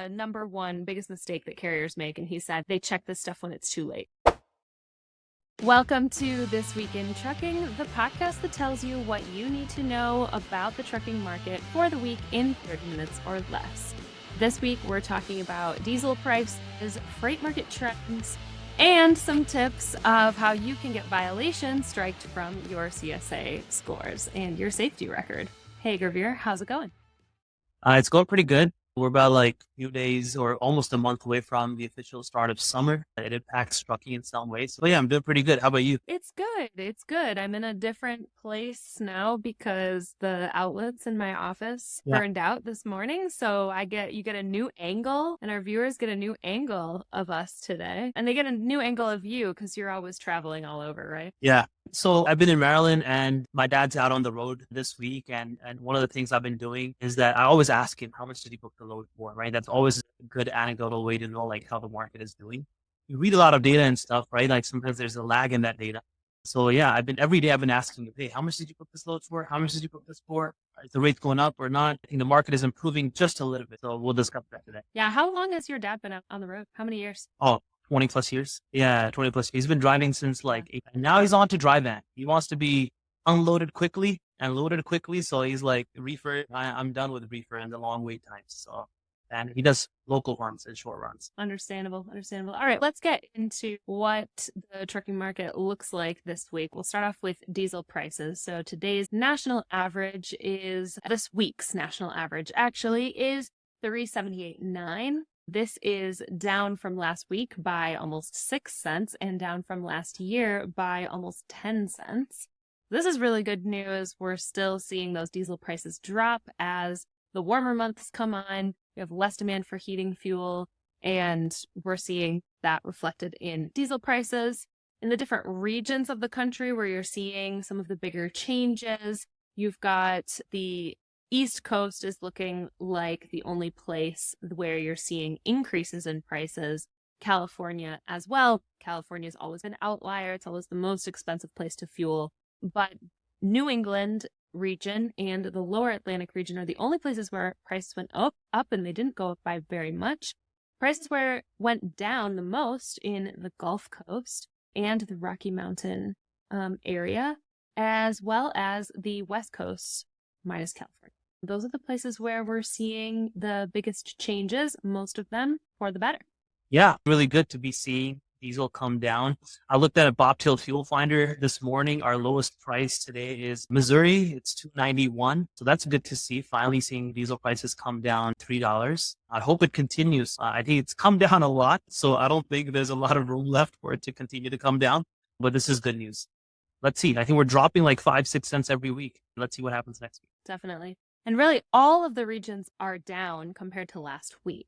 the number one biggest mistake that carriers make, and he said they check this stuff when it's too late. Welcome to This Week in Trucking, the podcast that tells you what you need to know about the trucking market for the week in 30 minutes or less. This week, we're talking about diesel prices, freight market trends, and some tips of how you can get violations striked from your CSA scores and your safety record. Hey, Gurvir, how's it going? It's going pretty good. We're about like a few days or almost a month away from the official start of summer. It impacts trucking in some ways. So yeah, I'm doing pretty good. How about you? It's good. It's good. I'm in a different place now because the outlets in my office Yeah. burned out this morning. So you get a new angle, and our viewers get a new angle of us today. And they get a new angle of you because you're always traveling all over, right? Yeah. So I've been in Maryland and my dad's out on the road this week. And one of the things I've been doing is that I always ask him, how much did he book the load for? Right. That's always a good anecdotal way to know like how the market is doing. You read a lot of data and stuff, right? Like sometimes there's a lag in that data. So yeah, every day I've been asking him, hey, how much did you book this load for? How much did you book this for? Is the rate going up or not? I think the market is improving just a little bit. So we'll discuss that today. Yeah. How long has your dad been out on the road? How many years? Oh, 20 plus years. Yeah, 20 plus. He's been driving since like eight. And now he's on to dry van. He wants to be unloaded quickly and loaded quickly. So he's like, reefer, I'm done with reefer and the long wait times. So, and he does local runs and short runs. Understandable. All right, let's get into what the trucking market looks like this week. We'll start off with diesel prices. So today's national average this week's national average actually is 378.9. This is down from last week by almost 6 cents and down from last year by almost 10 cents. This is really good news. We're still seeing those diesel prices drop as the warmer months come on. We have less demand for heating fuel, and we're seeing that reflected in diesel prices. In the different regions of the country where you're seeing some of the bigger changes, you've got the East Coast is looking like the only place where you're seeing increases in prices. California as well. California's always an outlier. It's always the most expensive place to fuel. But New England region and the lower Atlantic region are the only places where prices went up, and they didn't go up by very much. Prices where went down the most in the Gulf Coast and the Rocky Mountain area, as well as the West Coast minus California. Those are the places where we're seeing the biggest changes, most of them for the better. Yeah, really good to be seeing diesel come down. I looked at a Bobtail Fuel Finder this morning. Our lowest price today is Missouri. It's $2.91. So that's good to see. Finally seeing diesel prices come down $3. I hope it continues. I think it's come down a lot. So I don't think there's a lot of room left for it to continue to come down. But this is good news. Let's see. I think we're dropping like 5-6 cents every week. Let's see what happens next week. Definitely. And really, all of the regions are down compared to last week.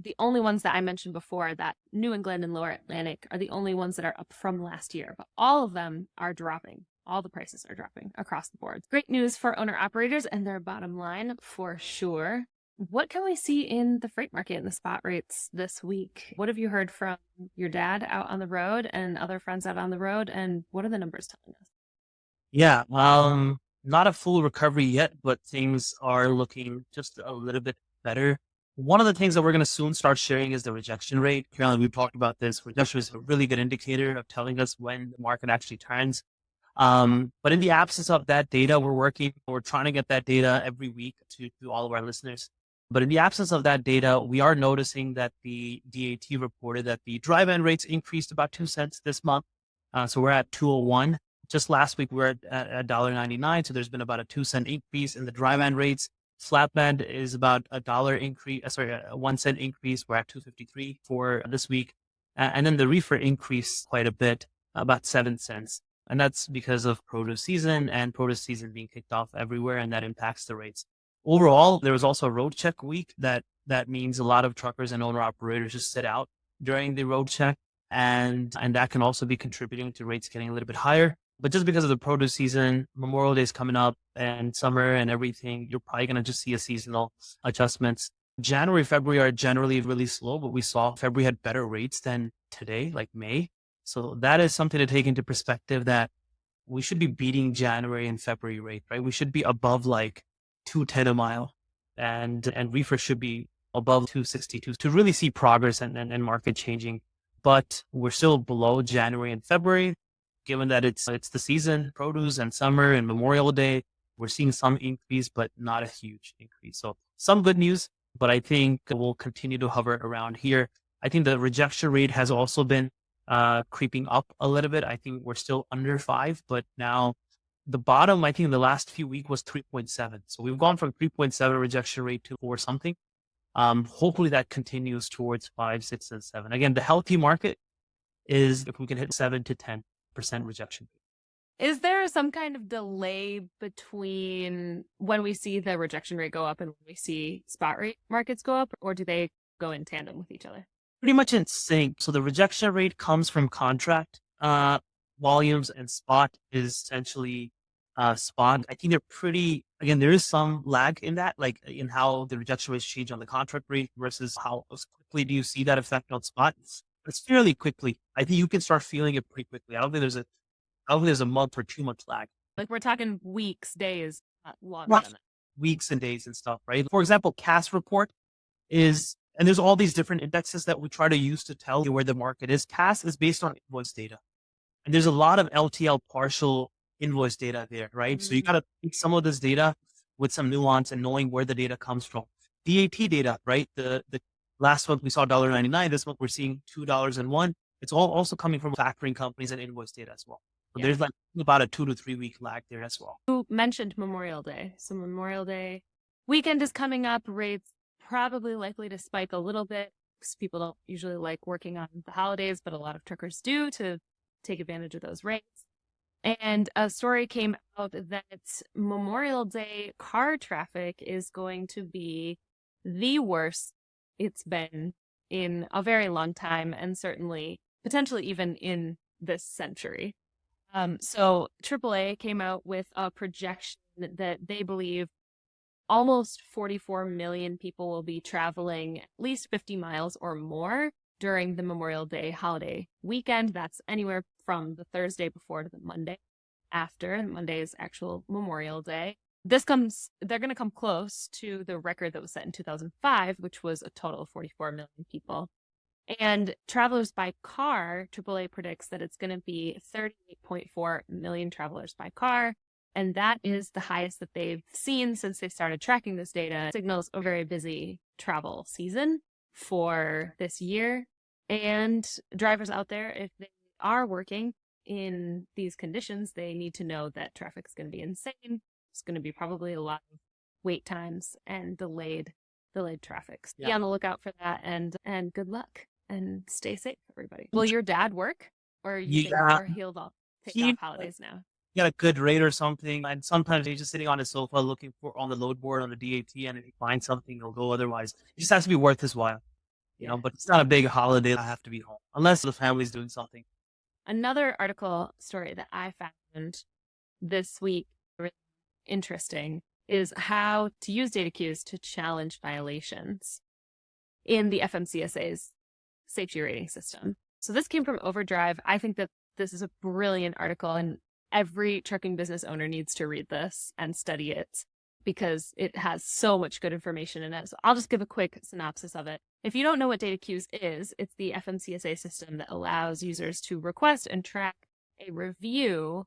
The only ones that I mentioned before, that New England and Lower Atlantic, are the only ones that are up from last year. But all of them are dropping. All the prices are dropping across the board. Great news for owner-operators and their bottom line, for sure. What can we see in the freight market and the spot rates this week? What have you heard from your dad out on the road and other friends out on the road? And what are the numbers telling us? Yeah, not a full recovery yet, but things are looking just a little bit better. One of the things that we're going to soon start sharing is the rejection rate. Caroline, we've talked about this. Rejection is a really good indicator of telling us when the market actually turns. But in the absence of that data, we're trying to get that data every week to all of our listeners. But in the absence of that data, we are noticing that the DAT reported that the dry van rates increased about 2 cents this month. So we're at 201. Just last week, we were at $1.99. So there's been about a 2-cent increase in the dry van rates. Flatbed is about a $1 1 cent increase. We're at 253 for this week. And then the reefer increased quite a bit, about 7 cents. And that's because of produce season being kicked off everywhere, and that impacts the rates. Overall, there was also a road check week. That means a lot of truckers and owner operators just sit out during the road check. And that can also be contributing to rates getting a little bit higher. But just because of the produce season, Memorial Day is coming up and summer and everything, you're probably going to just see a seasonal adjustments. January, February are generally really slow, but we saw February had better rates than today, like May. So that is something to take into perspective, that we should be beating January and February rate, right? We should be above like 210 a mile, and reefer should be above 262 to really see progress and market changing. But we're still below January and February, given that it's the season, produce and summer and Memorial Day. We're seeing some increase, but not a huge increase. So some good news, but I think we'll continue to hover around here. I think the rejection rate has also been creeping up a little bit. I think we're still under 5, but now the bottom, I think in the last few weeks was 3.7. So we've gone from 3.7 rejection rate to 4 something. Hopefully that continues towards 5, 6, and 7. Again, the healthy market is if we can hit 7 to 10% rejection. Is there some kind of delay between when we see the rejection rate go up and when we see spot rate markets go up, or do they go in tandem with each other? Pretty much in sync. So the rejection rate comes from contract volumes, and spot is essentially spot. I think they're pretty, again, there is some lag in that, like in how the rejection rates change on the contract rate versus how quickly do you see that effect on spot. It's fairly quickly. I think you can start feeling it pretty quickly. I don't think there's a month or 2 months lag. Like we're talking weeks, days, not longer than that. Weeks and days and stuff, right? For example, CAS report is, and there's all these different indexes that we try to use to tell you where the market is. CAS is based on invoice data. And there's a lot of LTL partial invoice data there, right? Mm-hmm. So you got to take some of this data with some nuance and knowing where the data comes from. DAT data, right? The last month we saw $1.99. This month we're seeing $2.01. It's all also coming from factoring companies and invoice data as well. So there's like about a 2 to 3 week lag there as well. You mentioned Memorial Day. So Memorial Day weekend is coming up. Rates probably likely to spike a little bit because people don't usually like working on the holidays, but a lot of truckers do to take advantage of those rates. And a story came out that Memorial Day car traffic is going to be the worst it's been in a very long time, and certainly potentially even in this century. So AAA came out with a projection that they believe almost 44 million people will be traveling at least 50 miles or more during the Memorial Day holiday weekend. That's anywhere from the Thursday before to the Monday after. And Monday is actual Memorial Day. They're going to come close to the record that was set in 2005, which was a total of 44 million people. And travelers by car, AAA predicts that it's going to be 38.4 million travelers by car. And that is the highest that they've seen since they started tracking this data. It signals a very busy travel season for this year. And drivers out there, if they are working in these conditions, they need to know that traffic's going to be insane. It's going to be probably a lot of wait times and delayed traffic. So be on the lookout for that, and good luck and stay safe, everybody. Will your dad work, or you think he'll take off holidays now? He got a good rate or something, and sometimes he's just sitting on his sofa looking on the load board on the DAT, and if he finds something, he'll go. Otherwise, it just has to be worth his while, you know. But it's not a big holiday. I have to be home unless the family's doing something. Another article story that I found this week really interesting is how to use data queues to challenge violations in the FMCSA's safety rating system. So this came from Overdrive. I think that this is a brilliant article, and every trucking business owner needs to read this and study it because it has so much good information in it. So I'll just give a quick synopsis of it. If you don't know what data queues is, it's the FMCSA system that allows users to request and track a review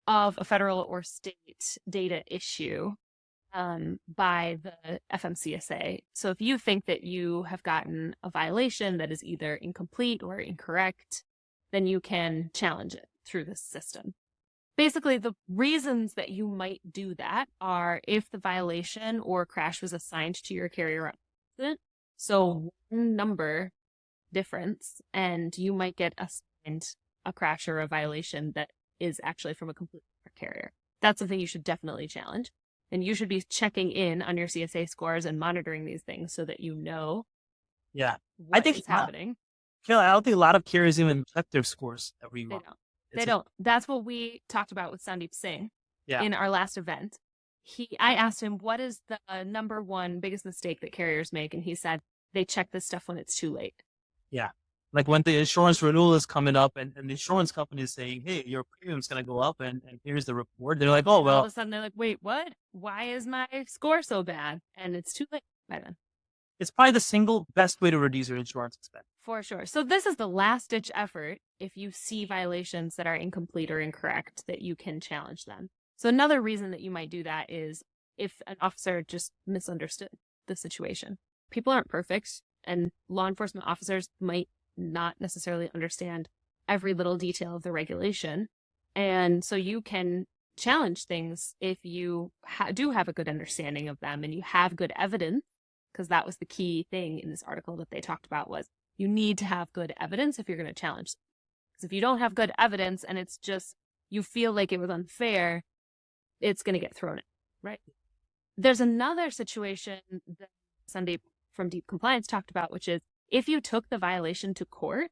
of a federal or state data issue by the FMCSA. So if you think that you have gotten a violation that is either incomplete or incorrect, then you can challenge it through this system. Basically, the reasons that you might do that are if the violation or crash was assigned to your carrier accident. So one number difference, and you might get assigned a crash or a violation that is actually from a completely different carrier. That's something you should definitely challenge. And you should be checking in on your CSA scores and monitoring these things so that you know I think it's happening. I don't think a lot of carriers even check their scores every month. They don't. That's what we talked about with Sandeep Singh in our last event. I asked him, what is the number one biggest mistake that carriers make? And he said, they check this stuff when it's too late. Yeah. Like when the insurance renewal is coming up and the insurance company is saying, hey, your premium's going to go up and here's the report. They're like, oh, well. All of a sudden they're like, wait, what? Why is my score so bad? And it's too late by then. it's probably the single best way to reduce your insurance expense. For sure. So this is the last ditch effort if you see violations that are incomplete or incorrect that you can challenge them. So another reason that you might do that is if an officer just misunderstood the situation. People aren't perfect, and law enforcement officers might not necessarily understand every little detail of the regulation. And so you can challenge things if you do have a good understanding of them and you have good evidence, because that was the key thing in this article that they talked about was you need to have good evidence if you're going to challenge. Because if you don't have good evidence and it's just you feel like it was unfair, it's going to get thrown in, right? There's another situation that Sandeep from Deep Compliance talked about, which is if you took the violation to court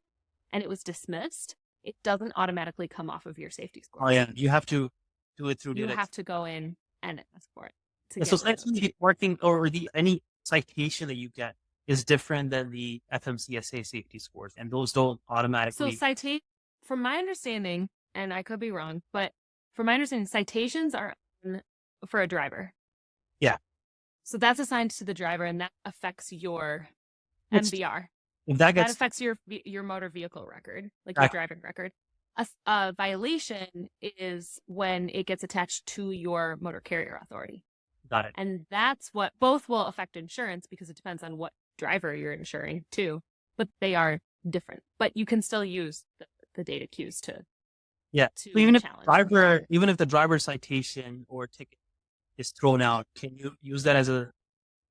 and it was dismissed, it doesn't automatically come off of your safety score. Oh, yeah. You have to do it through You have to go in and ask for it. So it's working, or any citation that you get is different than the FMCSA safety scores, and those don't automatically. So from my understanding, and I could be wrong, but from my understanding, citations are for a driver. Yeah. So that's assigned to the driver, and that affects your MVR. That affects your motor vehicle record, like your driving record. A violation is when it gets attached to your motor carrier authority. Got it. And that's what both will affect insurance because it depends on what driver you're insuring too, but they are different. But you can still use the data cues to so even if the driver citation or ticket is thrown out, can you use that as a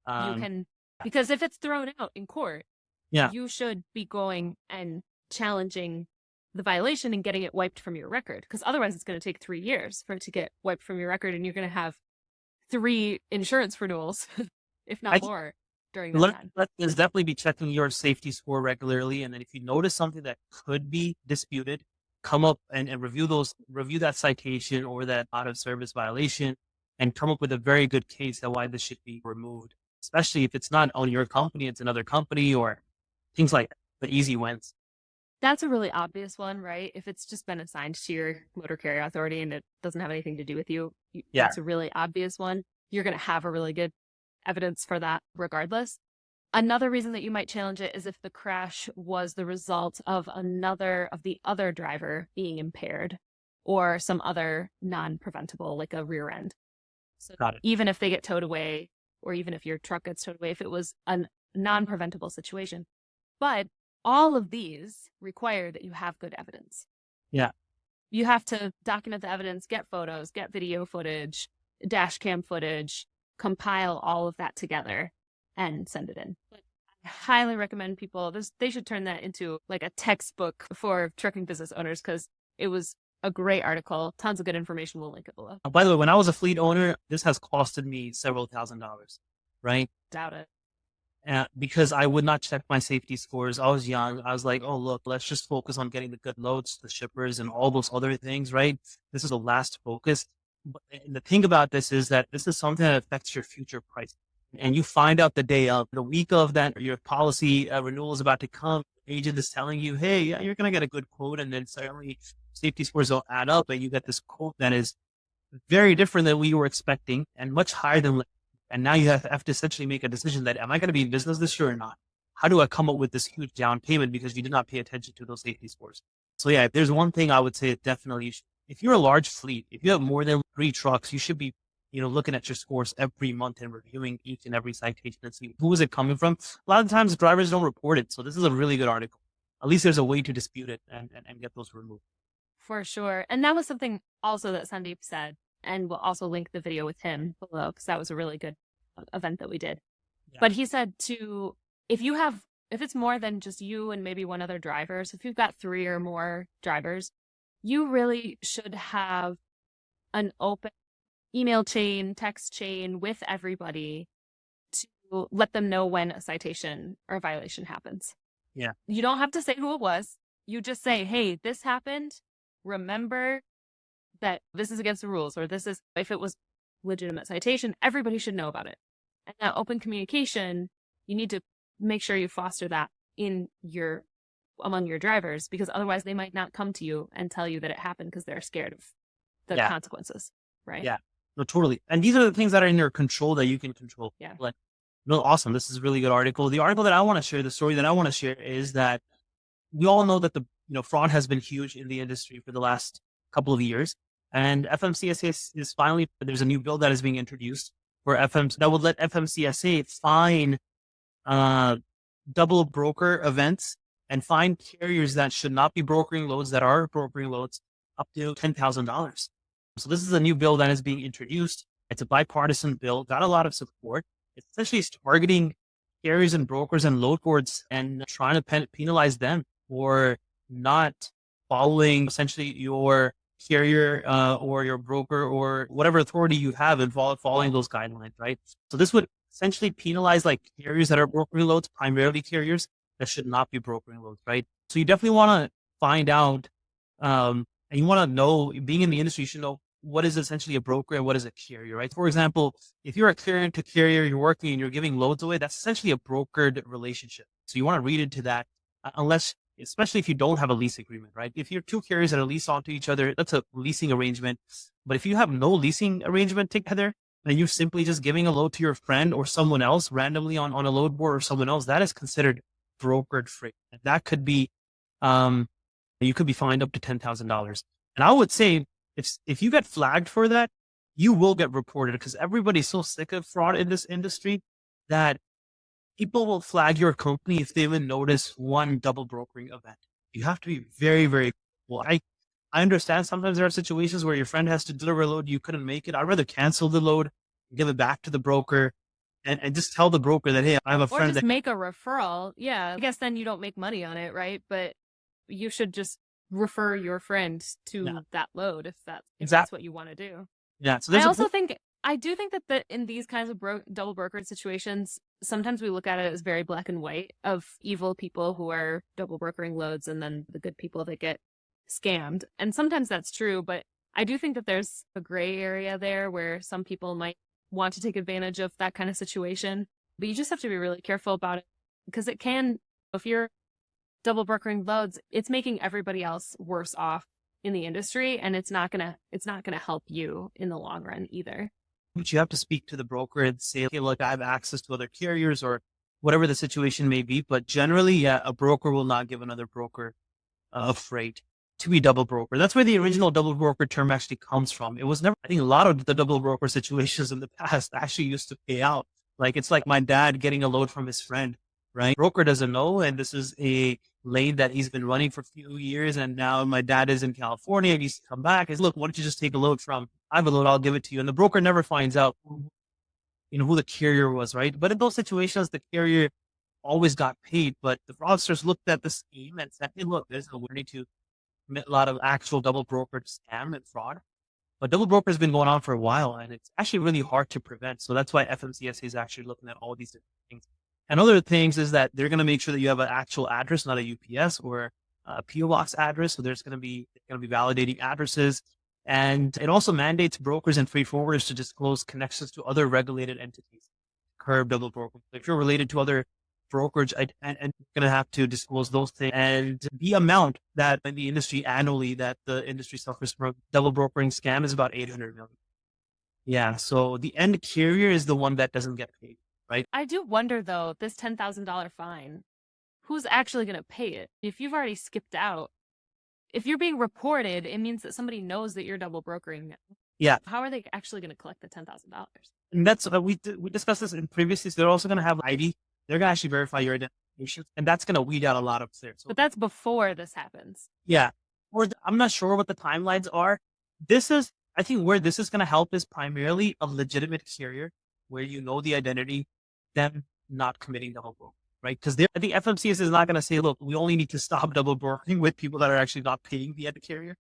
you can, because if it's thrown out in court, you should be going and challenging the violation and getting it wiped from your record, because otherwise it's going to take 3 years for it to get wiped from your record, and you're going to have 3 insurance renewals, if not more, during that time. Let's definitely be checking your safety score regularly, and then if you notice something that could be disputed, come up and review that citation or that out of service violation, and come up with a very good case of why this should be removed. Especially if it's not on your company, it's another company or things like that. The easy wins. That's a really obvious one, right? If it's just been assigned to your motor carrier authority and it doesn't have anything to do with you, that's a really obvious one. You're going to have a really good evidence for that regardless. Another reason that you might challenge it is if the crash was the result of the other driver being impaired or some other non-preventable, like a rear end. So even if they get towed away, or even if your truck gets towed away, if it was a non-preventable situation. But all of these require that you have good evidence. Yeah. You have to document the evidence, get photos, get video footage, dash cam footage, compile all of that together and send it in. But I highly recommend people, they should turn that into like a textbook for trucking business owners, because it was a great article. Tons of good information. We'll link it below. By the way, when I was a fleet owner, this has costed me several $1,000s, right? Doubt it. Because I would not check my safety scores. I was young. I was like, oh, look, let's just focus on getting the good loads, the shippers, and all those other things, right? This is the last focus. And the thing about this is that this is something that affects your future price. And you find out the week of that, your policy renewal is about to come. Agent is telling you, hey, yeah, you're going to get a good quote. And then suddenly safety scores don't add up. And you get this quote that is very different than we were expecting and much higher than. And now you have to essentially make a decision that, am I going to be in business this year or not? How do I come up with this huge down payment because you did not pay attention to those safety scores? So yeah, if there's one thing I would say, definitely, if you're a large fleet, if you have more than 3 trucks, you should be, looking at your scores every month and reviewing each and every citation and see who is it coming from. A lot of times drivers don't report it. So this is a really good article. At least there's a way to dispute it and get those removed. For sure. And that was something also that Sandeep said. And we'll also link the video with him below, because that was a really good event that we did. Yeah. But he said if it's more than just you and maybe one other driver, so if you've got 3 or more drivers, you really should have an open email chain, text chain with everybody to let them know when a citation or a violation happens. Yeah. You don't have to say who it was. You just say, hey, this happened. Remember that this is against the rules, or if it was legitimate citation, everybody should know about it. And that open communication, you need to make sure you foster that among your drivers, because otherwise they might not come to you and tell you that it happened because they're scared of the consequences, right? Yeah, no, totally. And these are the things that are in your control that you can control. Yeah. Like No, awesome. This is a really good article. The article that I want to share, the story that I want to share is that we all know that the fraud has been huge in the industry for the last couple of years, and FMCSA is finally, there's a new bill that is being introduced for FM that would let FMCSA fine uh, double broker events and fine carriers that should not be brokering loads that are brokering loads up to $10,000. So this is a new bill that is being introduced. It's a bipartisan bill, got a lot of support. It's essentially targeting carriers and brokers and load boards and trying to penalize them for not following essentially your carrier or your broker or whatever authority you have involved following those guidelines, right? So this would essentially penalize like carriers that are brokering loads, primarily carriers that should not be brokering loads, right? So you definitely want to find out, and you want to know, being in the industry, you should know what is essentially a broker and what is a carrier, right? For example, if you're a carrier to carrier, you're working and you're giving loads away, that's essentially a brokered relationship. So you want to read into that, unless, especially if you don't have a lease agreement, right? If you're two carriers that are leased onto each other, that's a leasing arrangement. But if you have no leasing arrangement together, and you're simply just giving a load to your friend or someone else randomly on a load board or someone else, that is considered brokered freight. And that could be, you could be fined up to $10,000. And I would say if you get flagged for that, you will get reported, because everybody's so sick of fraud in this industry that people will flag your company if they even notice one double brokering event. You have to be very, very careful. I understand sometimes there are situations where your friend has to deliver a load, you couldn't make it. I'd rather cancel the load, give it back to the broker, and just tell the broker that, hey, I have a Or friend just that make a referral. Yeah. I guess then you don't make money on it, right? But you should just refer your friend to that load if that's what you want to do. Yeah. So I also think I do think that in these kinds of double brokered situations, sometimes we look at it as very black and white, of evil people who are double brokering loads and then the good people that get scammed. And sometimes that's true, but I do think that there's a gray area there where some people might want to take advantage of that kind of situation. But you just have to be really careful about it, because it can, if you're double brokering loads, it's making everybody else worse off in the industry, and it's not gonna help you in the long run either. But you have to speak to the broker and say, okay, look, I have access to other carriers or whatever the situation may be. But generally, yeah, a broker will not give another broker a freight to be double broker. That's where the original double broker term actually comes from. It was never, I think a lot of the double broker situations in the past actually used to pay out. Like, it's like my dad getting a load from his friend, right? Broker doesn't know. And this is a lane that he's been running for a few years. And now my dad is in California and he's come back. He's, look, why don't you just take a load from, I have a load, I'll give it to you. And the broker never finds out, who the carrier was, right? But in those situations, the carrier always got paid. But the fraudsters looked at the scheme and said, hey, look, there's a way to commit a lot of actual double brokered scam and fraud. But double broker has been going on for a while, and it's actually really hard to prevent. So that's why FMCSA is actually looking at all these different things. And other things is that they're going to make sure that you have an actual address, not a UPS or a PO box address. So there's going to be validating addresses, and it also mandates brokers and freight forwarders to disclose connections to other regulated entities, curb double broker. If you're related to other brokerage, and you're going to have to disclose those things, and the amount that in the industry annually that the industry suffers from double brokering scam is about 800 million. Yeah. So the end carrier is the one that doesn't get paid, right? I do wonder though, this $10,000 fine, who's actually going to pay it? If you've already skipped out, if you're being reported, it means that somebody knows that you're double brokering. Yeah. How are they actually going to collect the $10,000? And that's, we discussed this in previously. They're also going to have ID. They're going to actually verify your identification, and that's going to weed out a lot of things. So, but that's before this happens. Yeah. I'm not sure what the timelines are. I think where this is going to help is primarily a legitimate carrier where you know the identity, them not committing double broker, right? Because I think FMCS is not going to say, look, we only need to stop double brokering with people that are actually not paying the end carrier.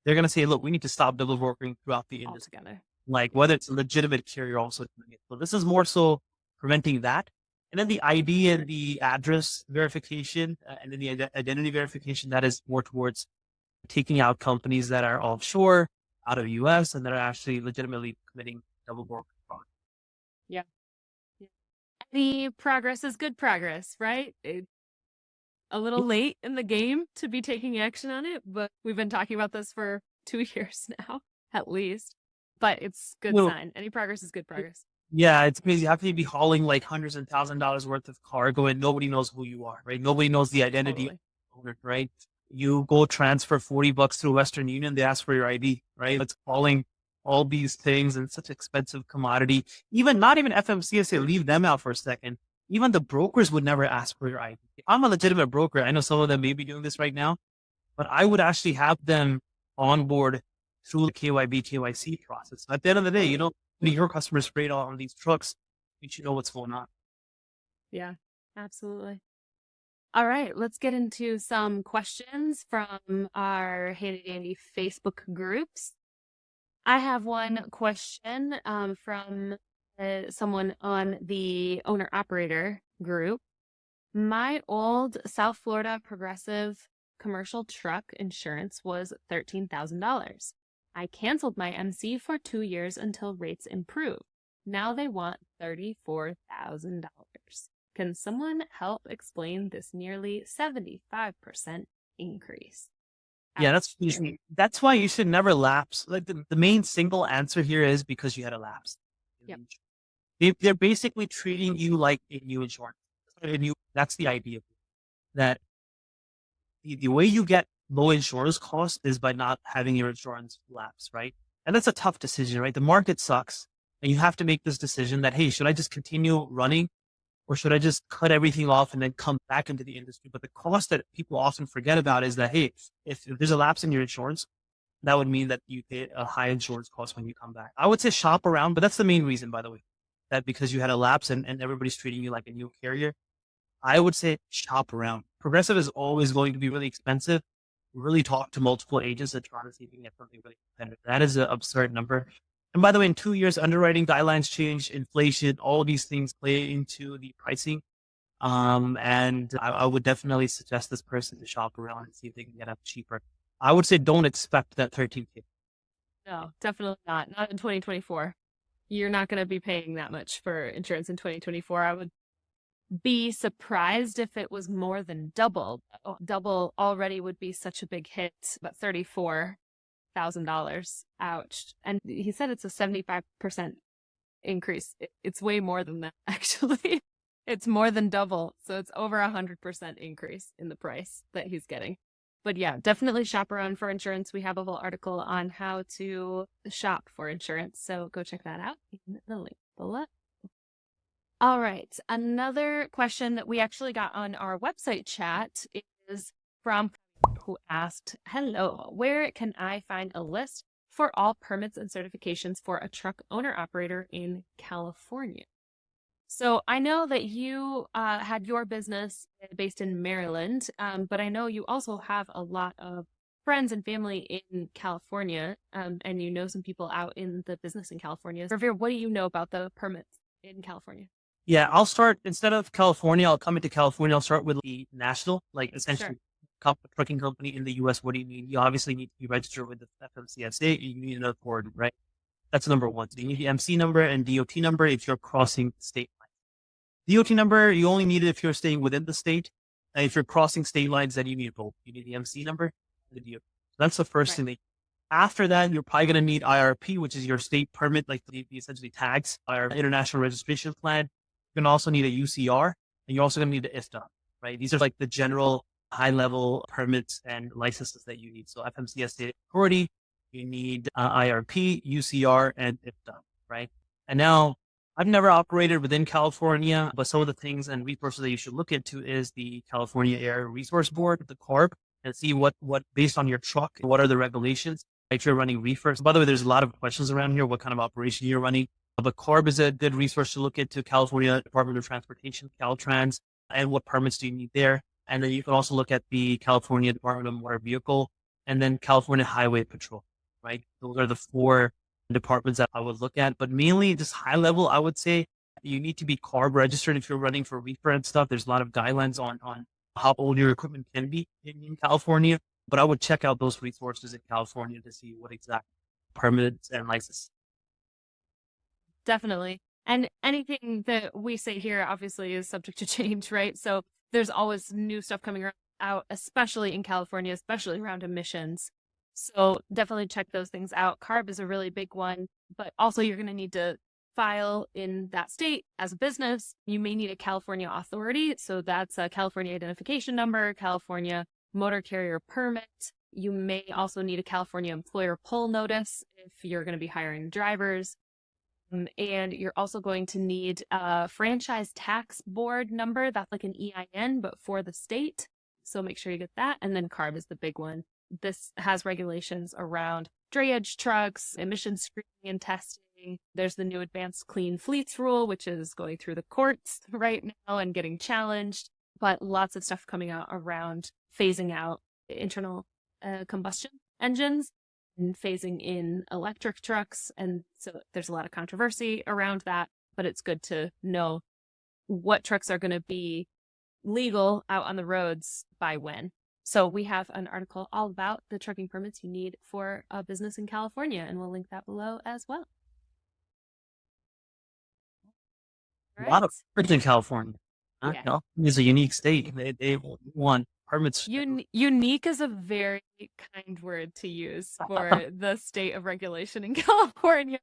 They're going to say, look, we need to stop double brokering throughout the industry. Altogether. Like whether it's a legitimate carrier also doing it. So this is more so preventing that. And then the ID and the address verification, and then the identity verification, that is more towards taking out companies that are offshore, out of US, and that are actually legitimately committing double broker fraud. Yeah. Any progress is good progress, right? A little late in the game to be taking action on it, but we've been talking about this for 2 years now, at least. But it's good sign. Any progress is good progress. Yeah, it's crazy. How can you be hauling like hundreds and $1,000s worth of cargo and nobody knows who you are, right? Nobody knows the identity of Totally. the owner, right? You go transfer $40 through Western Union, they ask for your ID, right? It's hauling all these things and such expensive commodity. Even not even FMCSA, leave them out for a second. Even the brokers would never ask for your ID. I'm a legitimate broker. I know some of them may be doing this right now, but I would actually have them on board through the KYB, KYC process. At the end of the day, your customers sprayed on these trucks, you should know what's going on. Yeah, absolutely. All right, let's get into some questions from our handy dandy Facebook groups. I have one question from someone on the owner operator group. My old South Florida Progressive commercial truck insurance was $13,000. I canceled my MC for 2 years until rates improved. Now they want $34,000. Can someone help explain this nearly 75% increase? Yeah, Ouch. that's why you should never lapse. Like the main single answer here is because you had a lapse. Yep. They're basically treating you like a new insurance. That's the idea. That the way you get low insurance costs is by not having your insurance lapse, right? And that's a tough decision, right? The market sucks. And you have to make this decision that, hey, should I just continue running or should I just cut everything off and then come back into the industry? But the cost that people often forget about is that, hey, if there's a lapse in your insurance, that would mean that you pay a high insurance cost when you come back. I would say shop around, but that's the main reason, by the way, that because you had a lapse and everybody's treating you like a new carrier, I would say shop around. Progressive is always going to be really expensive. Really talk to multiple agents and try to see if you can get something really competitive. That is an absurd number. And by the way, in 2 years, underwriting guidelines change, inflation, all these things play into the pricing. And I would definitely suggest this person to shop around and see if they can get up cheaper. I would say don't expect that 13K. No, definitely not. Not in 2024. You're not going to be paying that much for insurance in 2024. I would be surprised if it was more than double. Double already would be such a big hit, but $34,000. Ouch. And he said it's a 75% increase. It's way more than that, actually. It's more than double. So it's over 100% increase in the price that he's getting. But yeah, definitely shop around for insurance. We have a whole article on how to shop for insurance. So go check that out in the link below. All right. Another question that we actually got on our website chat is from who asked, hello, where can I find a list for all permits and certifications for a truck owner operator in California? So I know that you had your business based in Maryland, but I know you also have a lot of friends and family in California, and you know some people out in the business in Gurvir, what do you know about the permits in California? Yeah, I'll start instead of California. I'll come into California. I'll start with the national, like essentially trucking company in the US. What do you need? You obviously need to be registered with the FMCSA. You need an authority, right? That's number one. So you need the MC number and DOT number if you're crossing state lines. DOT number, you only need it if you're staying within the state. And if you're crossing state lines, then you need both. You need the MC number and the DOT. So that's the first thing. After that, you're probably going to need IRP, which is your state permit, like the essentially tags, our international registration plan. You're going to also need a UCR, and you're also going to need the IFTA, right? These are like the general high-level permits and licenses that you need. So FMCSA authority, you need IRP, UCR, and IFTA, right? And now, I've never operated within California, but some of the things and resources that you should look into is the California Air Resource Board, the CARB, and see what based on your truck, what are the regulations, if you're running reefers. By the way, there's a lot of questions around here, what kind of operation you're running. But CARB is a good resource to look into, California Department of Transportation, Caltrans, and what permits do you need there. And then you can also look at the California Department of Motor Vehicle and then California Highway Patrol, right? Those are the four departments that I would look at. But mainly just high level, I would say you need to be CARB registered if you're running for reefer and stuff. There's a lot of guidelines on how old your equipment can be in California. But I would check out those resources in California to see what exact permits and licenses. Definitely. And anything that we say here obviously is subject to change, right? So there's always new stuff coming out, especially in California, especially around emissions. So definitely check those things out. CARB is a really big one, but also you're going to need to file in that state as a business, you may need a California authority. So that's a California identification number, California motor carrier permit. You may also need a California employer pull notice if you're going to be hiring drivers. And you're also going to need a franchise tax board number. That's like an EIN, but for the state. So make sure you get that. And then CARB is the big one. This has regulations around drayage trucks, emission screening and testing. There's the new Advanced Clean Fleets rule, which is going through the courts right now and getting challenged. But lots of stuff coming out around phasing out internal combustion engines and phasing in electric trucks. And so there's a lot of controversy around that, but it's good to know what trucks are going to be legal out on the roads by when. So we have an article all about the trucking permits you need for a business in California, and we'll link that below as well. A lot of permits in California. Yeah. You know, it's a unique state. They want permits. Unique is a very kind word to use for the state of regulation in California.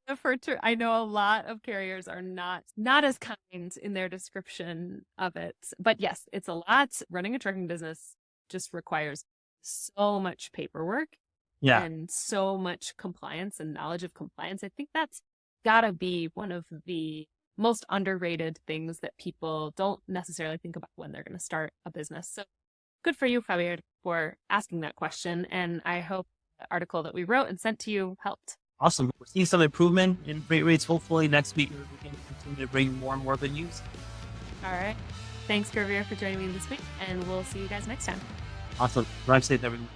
I know a lot of carriers are not as kind in their description of it. But yes, it's a lot. Running a trucking business just requires so much paperwork and so much compliance and knowledge of compliance. I think that's gotta be one of the most underrated things that people don't necessarily think about when they're going to start a business. So good for you, Javier, for asking that question. And I hope the article that we wrote and sent to you helped. Awesome. We're seeing some improvement in freight rates. Hopefully next week we can continue to bring more and more good news. All right. Thanks, Gurvir, for joining me this week, and we'll see you guys next time. Awesome. Drive safe, everyone.